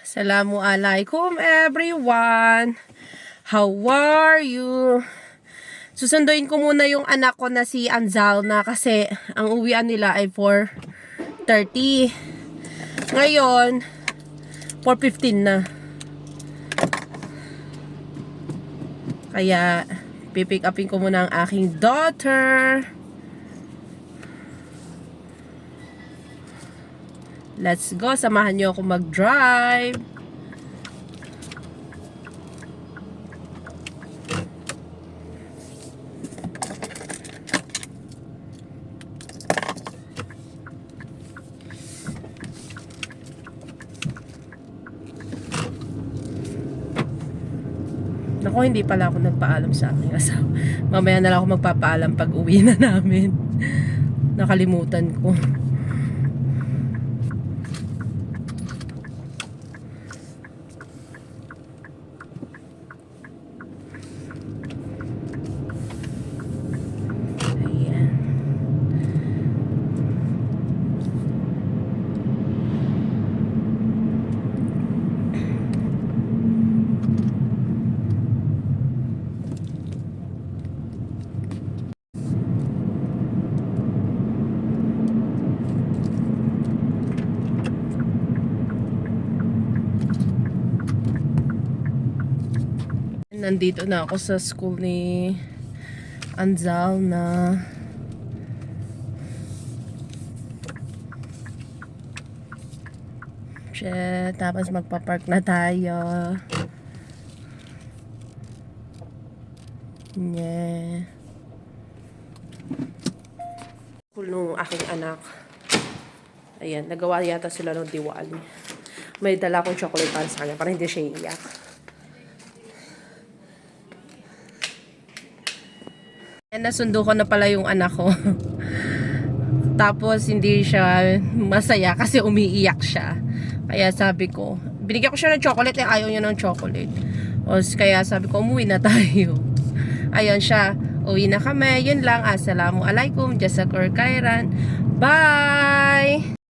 Assalamualaikum everyone. How are you? Susunduin ko muna yung anak ko na si Anzalna kasi ang uwian nila ay 4:30. Ngayon, 4:15 na. Kaya, pipick upin ko muna ang aking daughter. Let's go. Samahan niyo ako mag-drive. Naku, hindi pala ako nagpaalam sa aking asawa. Mamaya na lang ako magpapaalam pag uwi na namin. Nakalimutan ko. Nandito na ako sa school ni Anzalna. Tapos magpa-park na tayo. Yeah. School nung aking anak. Ayan, nagawa yata sila ng Diwali. May dala akong chocolate para sa kanya para hindi siya iiyak. Nasundo ko na pala yung anak ko. Tapos hindi siya masaya kasi umiiyak siya. Kaya sabi ko, binigyan ko siya ng chocolate, ayaw niya ng chocolate. Kaya sabi ko, umuwi na tayo. Ayun siya, uwi na kami. Yun lang, assalamualaikum, jazakur khairan. Bye!